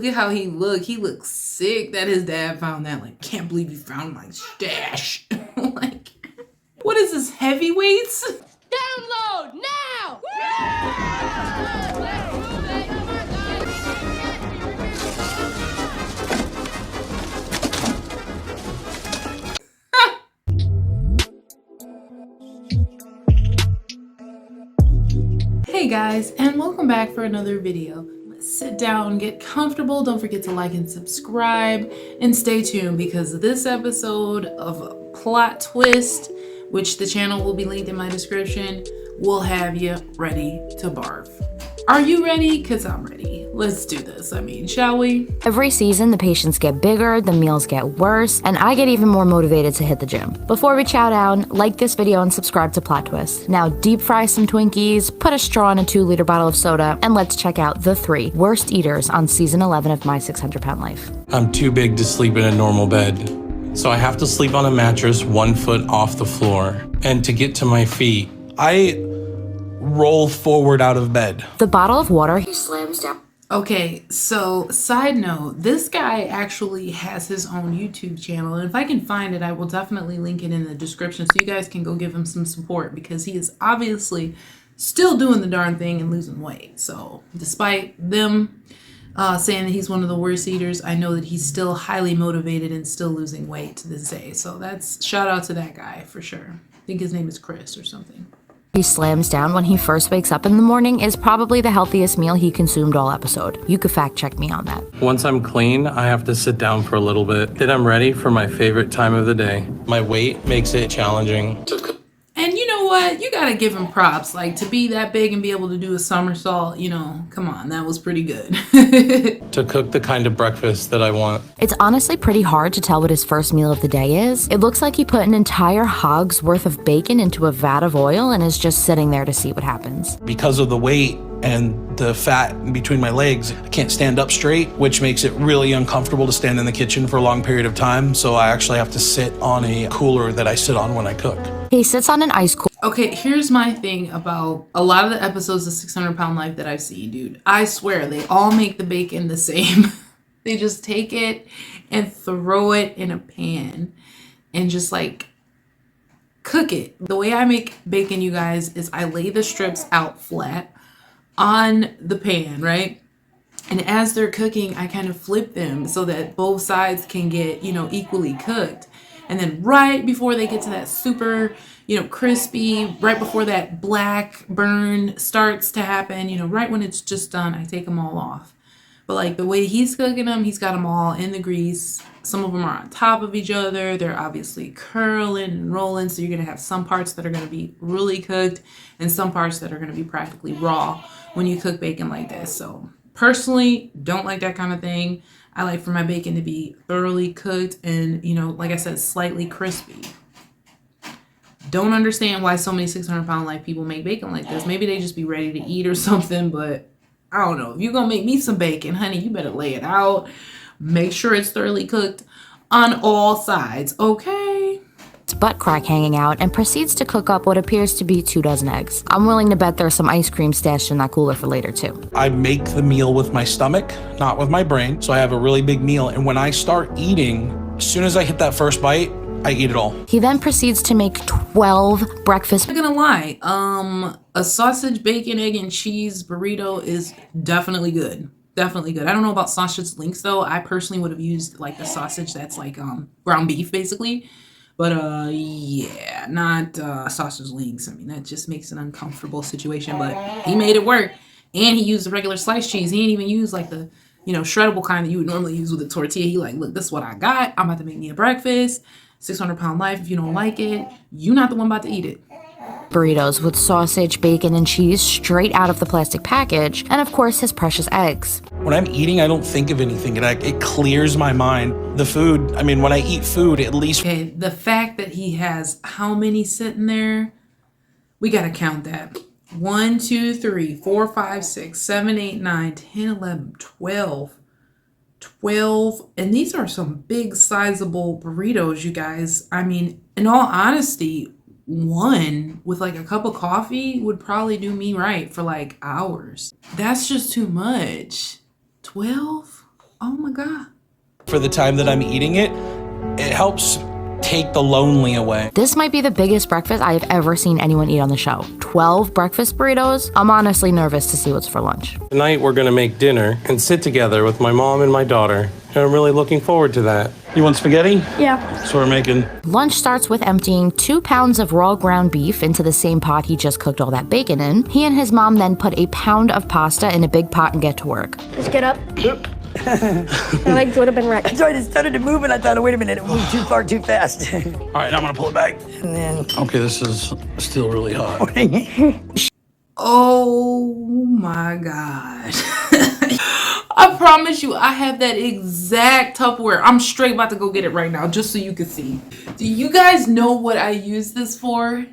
at how he looked. He looked sick that his dad found that. Like, can't believe you found my stash. Like, what is this, heavyweights? Download now! Hey guys, and welcome back for another video. Let's sit down, get comfortable. Don't forget to like and subscribe, and stay tuned because this episode of Plot Twist, which the channel will be linked in my description, will have you ready to barf. Are you ready? Because I'm ready. Let's do this. I mean, shall we? Every season, the patients get bigger, the meals get worse, and I get even more motivated to hit the gym. Before we chow down, like this video and subscribe to Plot Twist. Now deep fry some Twinkies, put a straw in a 2-liter bottle of soda, and let's check out the 3 worst eaters on season 11 of My 600-Pound Life. I'm too big to sleep in a normal bed, so I have to sleep on a mattress 1 foot off the floor. And to get to my feet, I roll forward out of bed. The bottle of water he slams down. Okay, so side note, this guy actually has his own YouTube channel, and if I can find it, I will definitely link it in the description so you guys can go give him some support because he is obviously still doing the darn thing and losing weight. So despite them saying that he's one of the worst eaters, I know that he's still highly motivated and still losing weight to this day. So that's shout out to that guy for sure. I think his name is Chris or something. He slams down when he first wakes up in the morning is probably the healthiest meal he consumed all episode. You could fact check me on that. Once I'm clean, I have to sit down for a little bit. Then I'm ready for my favorite time of the day. My weight makes it challenging. And you know what? You gotta give him props. Like, to be that big and be able to do a somersault, you know, come on, that was pretty good. To cook the kind of breakfast that I want. It's honestly pretty hard to tell what his first meal of the day is. It looks like he put an entire hog's worth of bacon into a vat of oil and is just sitting there to see what happens. Because of the weight and the fat in between my legs, I can't stand up straight, which makes it really uncomfortable to stand in the kitchen for a long period of time. So I actually have to sit on a cooler that I sit on when I cook. He sits on an ice cooler. Okay, here's my thing about a lot of the episodes of 600-Pound Life that I've seen, dude. I swear, they all make the bacon the same. They just take it and throw it in a pan and just like cook it. The way I make bacon, you guys, is I lay the strips out flat on the pan, right? And as they're cooking, I kind of flip them so that both sides can get, you know, equally cooked. And then right before they get to that super, you know, crispy, right before that black burn starts to happen, you know, right when it's just done, I take them all off. But like the way he's cooking them, he's got them all in the grease. Some of them are on top of each other. They're obviously curling and rolling. So you're going to have some parts that are going to be really cooked and some parts that are going to be practically raw when you cook bacon like this. So personally, don't like that kind of thing. I like for my bacon to be thoroughly cooked and, you know, like I said, slightly crispy. Don't understand why so many 600-Pound Life people make bacon like this. Maybe they just be ready to eat or something, but I don't know. If you're going to make me some bacon, honey, you better lay it out. Make sure it's thoroughly cooked on all sides, okay? Butt crack hanging out and proceeds to cook up what appears to be 24 eggs. I'm willing to bet there's some ice cream stashed in that cooler for later too. I make the meal with my stomach, not with my brain. So I have a really big meal. And when I start eating, as soon as I hit that first bite, I eat it all. He then proceeds to make 12 breakfast. I'm not gonna lie, a sausage, bacon, egg, and cheese burrito is definitely good. Definitely good. I don't know about sausage links though. I personally would have used like the sausage that's like ground beef basically. But yeah, not sausage links. I mean, that just makes an uncomfortable situation, but he made it work. And he used the regular sliced cheese. He didn't even use like the, you know, shreddable kind that you would normally use with a tortilla. He like, look, this is what I got. I'm about to make me a breakfast. 600-Pound Life. If you don't like it, you're not the one about to eat it. Burritos with sausage, bacon, and cheese straight out of the plastic package, and of course his precious eggs. When I'm eating, I don't think of anything. It clears my mind. The food, I mean, when I eat food, at least... Okay, the fact that he has how many sitting there, we gotta count that. 1, 2, 3, 4, 5, 6, 7, 8, 9, 10, 11, 12. 12. And these are some big sizable burritos, you guys. I mean, in all honesty, one with like a cup of coffee would probably do me right for like hours. That's just too much. 12? God. For the time that I'm eating it, it helps take the lonely away. This might be the biggest breakfast I have ever seen anyone eat on the show. 12 breakfast burritos? I'm honestly nervous to see what's for lunch. Tonight we're gonna make dinner and sit together with my mom and my daughter. And I'm really looking forward to that. You want spaghetti? Yeah. That's what we're making. Lunch starts with emptying 2 pounds of raw ground beef into the same pot he just cooked all that bacon in. He and his mom then put a pound of pasta in a big pot and get to work. Let's get up. My legs would have been wrecked. So I just started to move and I thought, oh, wait a minute, it moved too far too fast. All right, now I'm gonna pull it back. And then, Okay, this is still really hot. Oh my God. I promise you, I have that exact Tupperware. I'm straight about to go get it right now, just so you can see. Do you guys know what I use this for?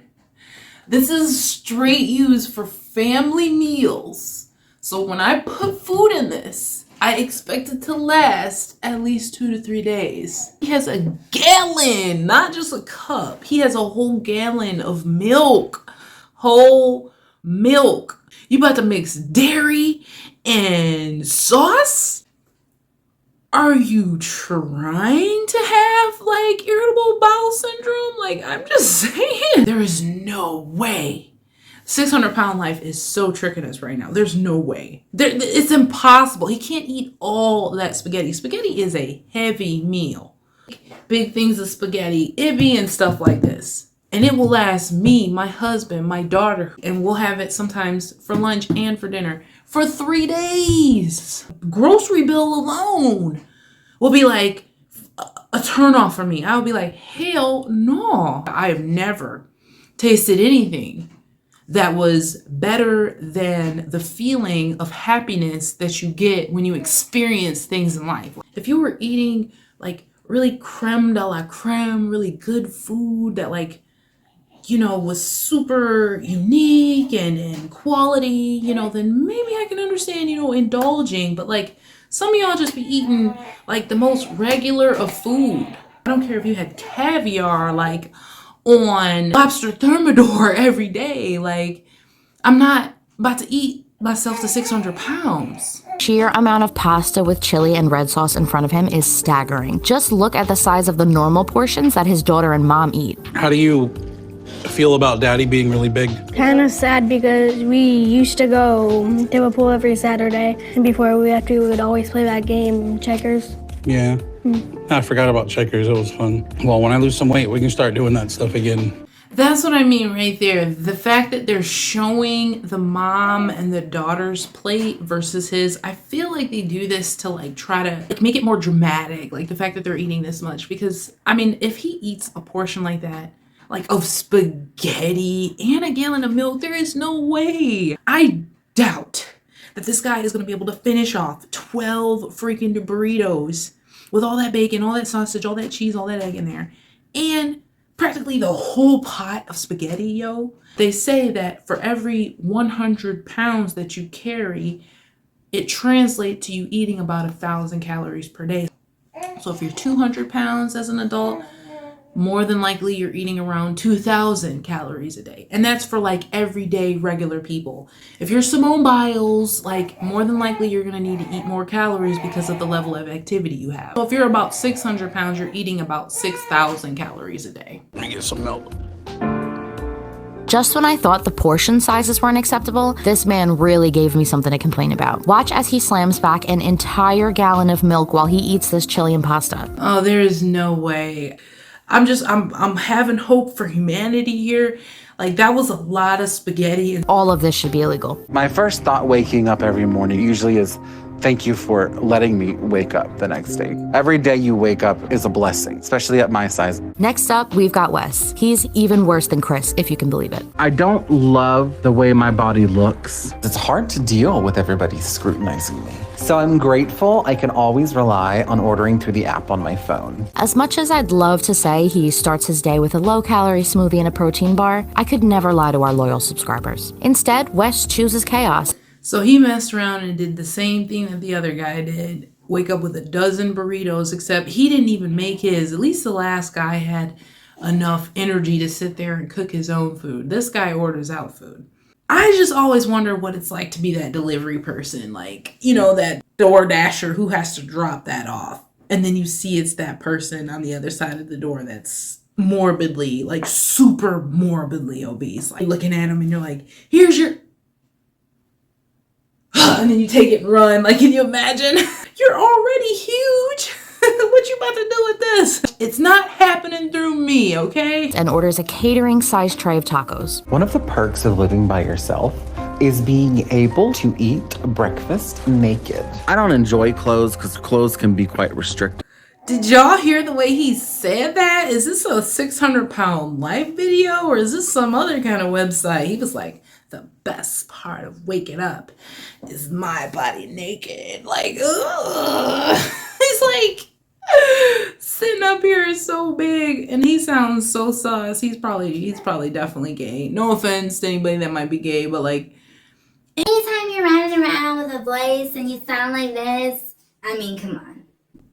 This is straight used for family meals. So when I put food in this, I expect it to last at least 2 to 3 days. He has a gallon, not just a cup. He has a whole gallon of milk. Whole milk. You about to mix dairy and sauce? Are you trying to have like irritable bowel syndrome? Like, I'm just saying. There is no way. 600-pound life is so tricking us right now. There's no way. It's impossible. He can't eat all that spaghetti. Spaghetti is a heavy meal. Big things of spaghetti, Ibby and stuff like this. And it will last me, my husband, my daughter, and we'll have it sometimes for lunch and for dinner for 3 days. Grocery bill alone will be like a turnoff for me. I'll be like, hell no. I have never tasted anything that was better than the feeling of happiness that you get when you experience things in life. If you were eating like really creme de la creme, really good food that like, you know, was super unique and quality, you know, then maybe I can understand, you know, indulging. But like some of y'all just be eating like the most regular of food. I don't care if you had caviar like on lobster thermidor every day. Like, I'm not about to eat myself to 600 pounds. Sheer amount of pasta with chili and red sauce in front of him is staggering. Just look at the size of the normal portions that his daughter and mom eat. How do you feel about Daddy being really big? Kind of sad because we used to go to a pool every Saturday, and before we left, we would always play that game, checkers. Yeah. I forgot about checkers. It was fun. Well, when I lose some weight, we can start doing that stuff again. That's what I mean right there. The fact that they're showing the mom and the daughter's plate versus his, I feel like they do this to like try to like make it more dramatic. Like the fact that they're eating this much, because I mean, if he eats a portion like that, like of spaghetti and a gallon of milk, there is no way. I doubt that this guy is going to be able to finish off 12 freaking burritos with all that bacon, all that sausage, all that cheese, all that egg in there, and practically the whole pot of spaghetti, yo. They say that for every 100 pounds that you carry, it translates to you eating about 1,000 calories per day. So if you're 200 pounds as an adult, more than likely you're eating around 2,000 calories a day. And that's for like everyday regular people. If you're Simone Biles, like more than likely you're gonna need to eat more calories because of the level of activity you have. So if you're about 600 pounds, you're eating about 6,000 calories a day. Let me get some milk. Just when I thought the portion sizes weren't acceptable, this man really gave me something to complain about. Watch as he slams back an entire gallon of milk while he eats this chili and pasta. Oh, there is no way. I'm having hope for humanity here. Like, that was a lot of spaghetti. And all of this should be illegal. My first thought waking up every morning usually is, thank you for letting me wake up the next day. Every day you wake up is a blessing, especially at my size. Next up, we've got Wes. He's even worse than Chris, if you can believe it. I don't love the way my body looks. It's hard to deal with everybody scrutinizing me. So I'm grateful I can always rely on ordering through the app on my phone. As much as I'd love to say he starts his day with a low-calorie smoothie and a protein bar, I could never lie to our loyal subscribers. Instead, Wes chooses chaos. So he messed around and did the same thing that the other guy did. Wake up with a dozen burritos, except he didn't even make his. At least the last guy had enough energy to sit there and cook his own food. This guy orders out food. I just always wonder what it's like to be that delivery person, like, you know, that door dasher who has to drop that off. And then you see it's that person on the other side of the door that's morbidly, like super morbidly obese. Like looking at him and you're like, here's your, and then you take it and run. Like, can you imagine? You're already huge. What you about to do with this? It's not happening through me, okay? And orders a catering-sized tray of tacos. One of the perks of living by yourself is being able to eat breakfast naked. I don't enjoy clothes because clothes can be quite restrictive. Did y'all hear the way he said that? Is this a 600-pound life video or is this some other kind of website? He was like, the best part of waking up is my body naked. Like, ugh. He's like, sitting up here is so big and he sounds so sus. He's probably definitely gay. No offense to anybody that might be gay, but like, anytime you're running around with a voice and you sound like this, I mean, come on.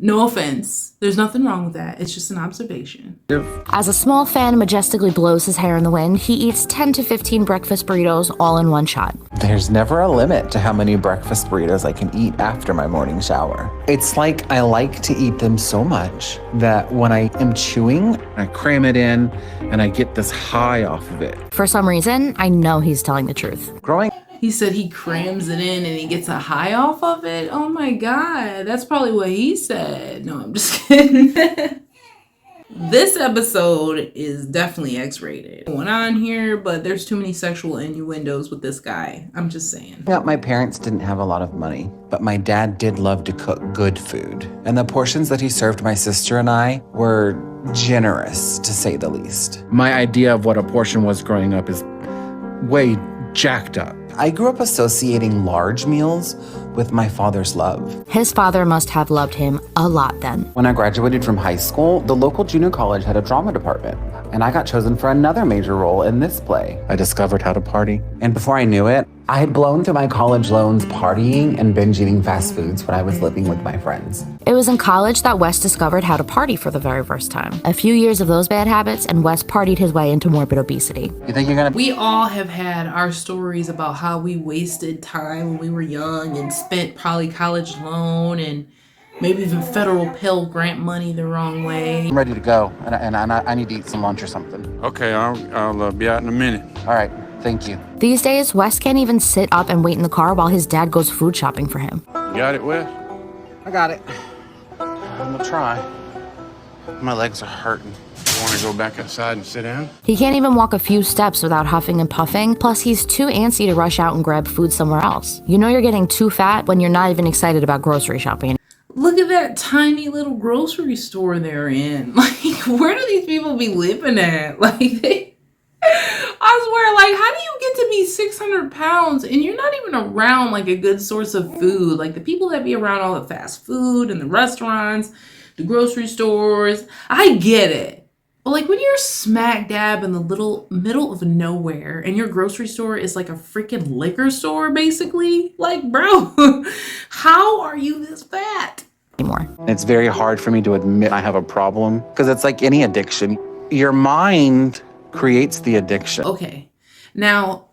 no offense. There's nothing wrong with that. It's just an observation. As a small fan majestically blows his hair in the wind, he eats 10 to 15 breakfast burritos all in one shot. There's never a limit to how many breakfast burritos I can eat after my morning shower. It's like I like to eat them so much that when I am chewing, I cram it in and I get this high off of it. For some reason, I know he's telling the truth. Growing He said he crams it in and he gets a high off of it. Oh my God, that's probably what he said. No, I'm just kidding. This episode is definitely X-rated. Going on here, but there's too many sexual innuendos with this guy. I'm just saying. up, my parents didn't have a lot of money, but my dad did love to cook good food. And the portions that he served my sister and I were generous, to say the least. My idea of what a portion was growing up is way jacked up. I grew up associating large meals with my father's love. His father must have loved him a lot then. When I graduated from high school, the local junior college had a drama department, and I got chosen for another major role in this play. I discovered how to party. And before I knew it, I had blown through my college loans partying and binge eating fast foods when I was living with my friends. It was in college that Wes discovered how to party for the very first time. A few years of those bad habits, and Wes partied his way into morbid obesity. You think you're gonna... We all have had our stories about how we wasted time when we were young and spent probably college loan and maybe even federal Pell Grant money the wrong way. I'm ready to go, and I need to eat some lunch or something. Okay, I'll be out in a minute. All right, thank you. These days, Wes can't even sit up and wait in the car while his dad goes food shopping for him. You got it, Wes? I got it. I'm gonna try. My legs are hurting. You want to go back outside and sit down? He can't even walk a few steps without huffing and puffing, plus he's too antsy to rush out and grab food somewhere else. You know you're getting too fat when you're not even excited about grocery shopping. Look at that tiny little grocery store they're in. Like, where do these people be living at? Like, I swear, like, how do you get to be 600 pounds and you're not even around, like, a good source of food? Like, the people that be around all the fast food and the restaurants, the grocery stores, I get it. But, like, when you're smack dab in the little middle of nowhere and your grocery store is like a freaking liquor store, basically, like, bro, how are you this fat? Anymore. It's very hard for me to admit I have a problem, because it's like any addiction. Your mind creates the addiction. Okay, now,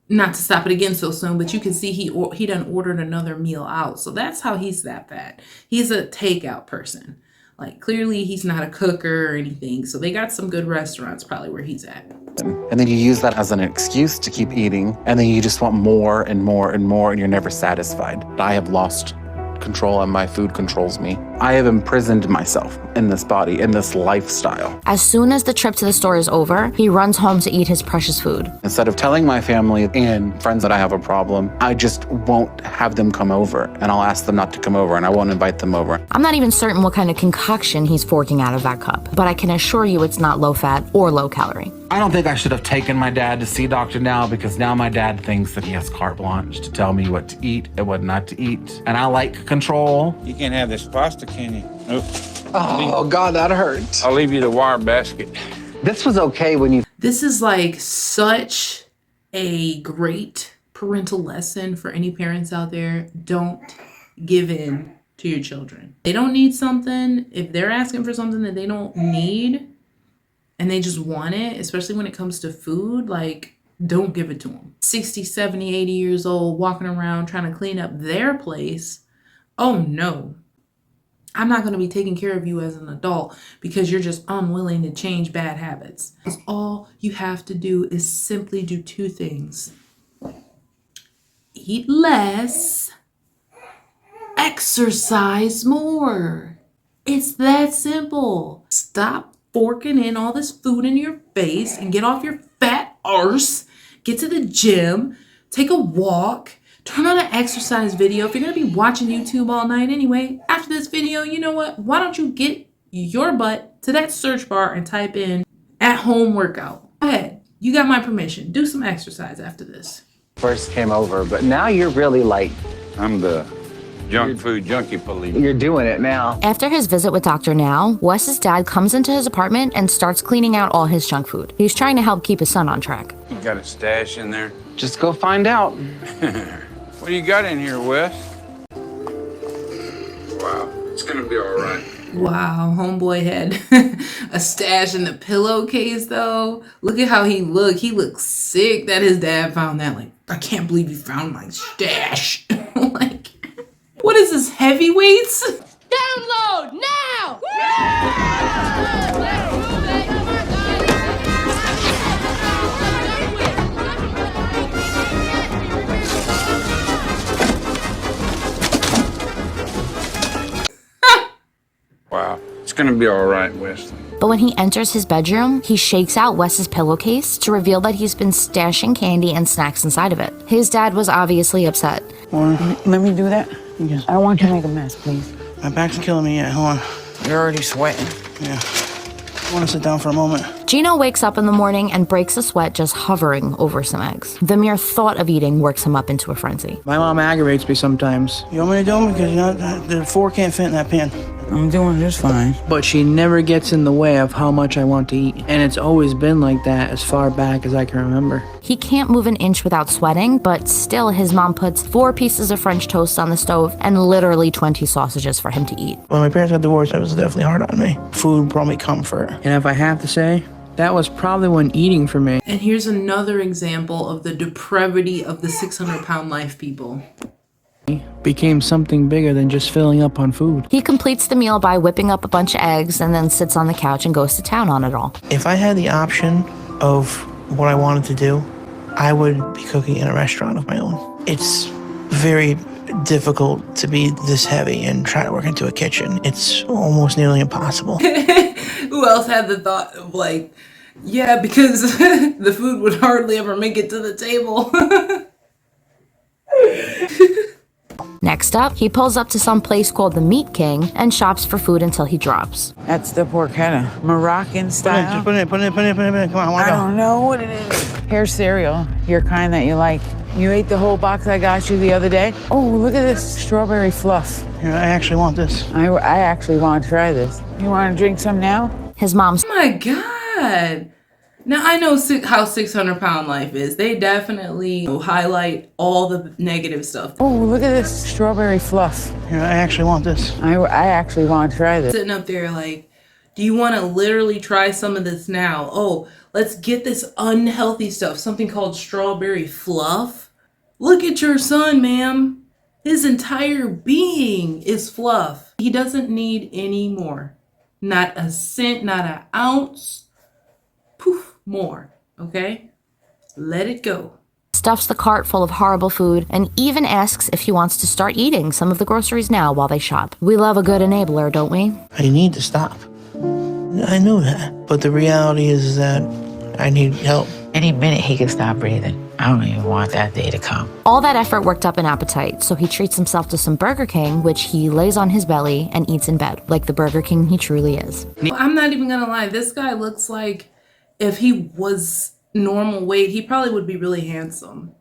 not to stop it again so soon, but you can see he done ordered another meal out. So that's how he's that fat. He's a takeout person. Like, clearly he's not a cooker or anything. So they got some good restaurants probably where he's at. And then you use that as an excuse to keep eating, and then you just want more and more and more, and you're never satisfied. I have lost control, and my food controls me. I have imprisoned myself in this body, in this lifestyle. As soon as the trip to the store is over, he runs home to eat his precious food. Instead of telling my family and friends that I have a problem, I just won't have them come over, and I'll ask them not to come over, and I won't invite them over. I'm not even certain what kind of concoction he's forking out of that cup, but I can assure you it's not low fat or low calorie. I don't think I should have taken my dad to see Dr. Now, because now my dad thinks that he has carte blanche to tell me what to eat and what not to eat. And I like control. You can't have this pasta, can you? Nope. Oh, God, that hurts. I'll leave you the wire basket. This was okay when you... This is like such a great parental lesson for any parents out there. Don't give in to your children. They don't need something. If they're asking for something that they don't need and they just want it, especially when it comes to food, like, don't give it to them. 60, 70, 80 years old, walking around trying to clean up their place. Oh no. I'm not going to be taking care of you as an adult because you're just unwilling to change bad habits. Because all you have to do is simply do two things. Eat less, exercise more. It's that simple. Stop forking in all this food in your face and get off your fat arse. Get to the gym, take a walk, turn on an exercise video. If you're going to be watching YouTube all night anyway, after this video, you know what? Why don't you get your butt to that search bar and type in at-home workout. Go ahead. You got my permission. Do some exercise after this. First came over, but now you're really like, I'm the junk food junkie police. you're doing it now. After his visit with Dr. Now, Wes's dad comes into his apartment and starts cleaning out all his junk food. He's trying to help keep his son on track. You got a stash in there? Just go find out. What do you got in here, Wes? Wow, it's gonna be all right. Wow, homeboy had a stash in the pillowcase though. Look at how he looked. He looked sick that his dad found that. Like, I can't believe you found my stash. Like, what is this, heavyweights? Download now! Wow, it's gonna be all right, Wesley. But when he enters his bedroom, he shakes out Wes's pillowcase to reveal that he's been stashing candy and snacks inside of it. His dad was obviously upset. Let me do that? Yes. I don't want you to make a mess, please. My back's killing me. Yeah, hold on. You're already sweating. Yeah. I want to sit down for a moment. Gino wakes up in the morning and breaks a sweat just hovering over some eggs. The mere thought of eating works him up into a frenzy. My mom aggravates me sometimes. You want me to do them? Because you know, the fork can't fit in that pan. I'm doing just fine. But she never gets in the way of how much I want to eat. And it's always been like that as far back as I can remember. He can't move an inch without sweating, but still his mom puts 4 pieces of French toast on the stove and literally 20 sausages for him to eat. When my parents got divorced, it was definitely hard on me. Food brought me comfort. And if I have to say, that was probably when eating for me. And here's another example of the depravity of the 600-pound life people. Became something bigger than just filling up on food. He completes the meal by whipping up a bunch of eggs and then sits on the couch and goes to town on it all. If I had the option of what I wanted to do, I would be cooking in a restaurant of my own. It's very difficult to be this heavy and try to work into a kitchen. It's almost nearly impossible. Who else had the thought of like, yeah, because the food would hardly ever make it to the table. Next up, he pulls up to some place called the Meat King and shops for food until he drops. That's the porchetta. Moroccan style. Just put it in. Come on, I don't know what it is. Here's cereal, your kind that you like. You ate the whole box I got you the other day? Oh, look at this strawberry fluff. Here, I actually want this. I actually want to try this. You want to drink some now? His mom's. Oh my God. Now, I know how 600-pound life is. They definitely highlight all the negative stuff. Oh, look at this strawberry fluff. Here, I actually want this. I actually want to try this. Sitting up there like, do you want to literally try some of this now? Oh, let's get this unhealthy stuff, something called strawberry fluff. Look at your son, ma'am. His entire being is fluff. He doesn't need any more. Not a cent, not an ounce. Poof. More, okay? Let it go. Stuffs the cart full of horrible food and even asks if he wants to start eating some of the groceries now while they shop. We love a good enabler, don't we? I need to stop. I know that. But the reality is that I need help. Any minute he can stop breathing. I don't even want that day to come. All that effort worked up an appetite, so he treats himself to some Burger King, which he lays on his belly and eats in bed, like the Burger King he truly is. I'm not even gonna lie. This guy looks like if he was normal weight, he probably would be really handsome,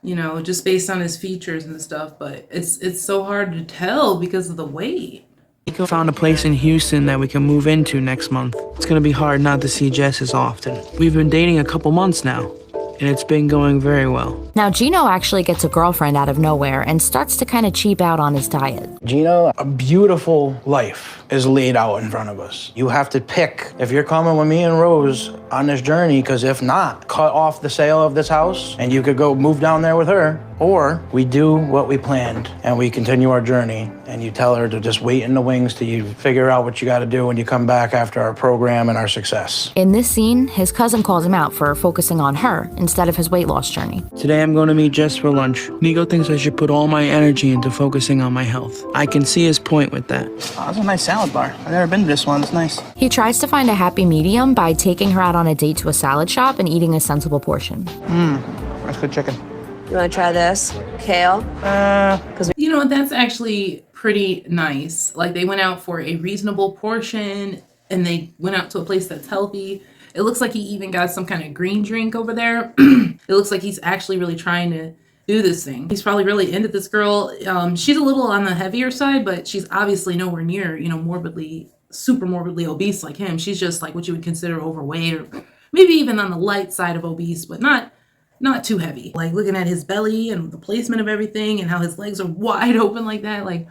you know, just based on his features and stuff. But it's so hard to tell because of the weight. We found a place in Houston that we can move into next month. It's gonna be hard not to see Jess as often. We've been dating a couple months now. and it's been going very well. Now, Gino actually gets a girlfriend out of nowhere and starts to kind of cheap out on his diet. Gino, a beautiful life is laid out in front of us. You have to pick if you're coming with me and Rose on this journey, because if not, cut off the sale of this house and you could go move down there with her, or we do what we planned and we continue our journey and you tell her to just wait in the wings till you figure out what you got to do when you come back after our program and our success. In this scene, his cousin calls him out for focusing on her instead of his weight loss journey. Today I'm going to meet Jess for lunch. Nico thinks I should put all my energy into focusing on my health. I can see his point with that. Oh, that's a nice salad bar. I've never been to this one. It's nice. He tries to find a happy medium by taking her out on a date to a salad shop and eating a sensible portion. That's good chicken. You want to try this? Kale? You know, that's actually pretty nice. Like, they went out for a reasonable portion and they went out to a place that's healthy. It looks like he even got some kind of green drink over there. It looks like he's actually really trying to do this thing. He's probably really into this girl. She's a little on the heavier side, but she's obviously nowhere near, you know, super morbidly obese like him. She's just like what you would consider overweight, or maybe even on the light side of obese, but not too heavy. Like, looking at his belly and the placement of everything and how his legs are wide open like that, like,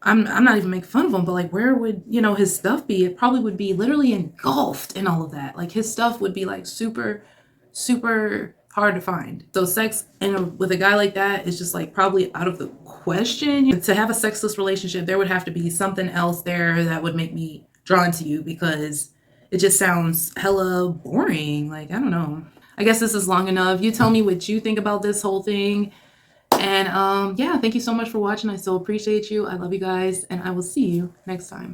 I'm not even making fun of him, but like, where would, you know, his stuff be? It probably would be literally engulfed in all of that. Like, his stuff would be like super, super hard to find. So sex with a guy like that is just like probably out of the question. To have a sexless relationship, there would have to be something else there that would make me drawn to you, because it just sounds hella boring. Like, I don't know. I guess this is long enough. You tell me what you think about this whole thing. And yeah, thank you so much for watching. I so appreciate you. I love you guys, and I will see you next time.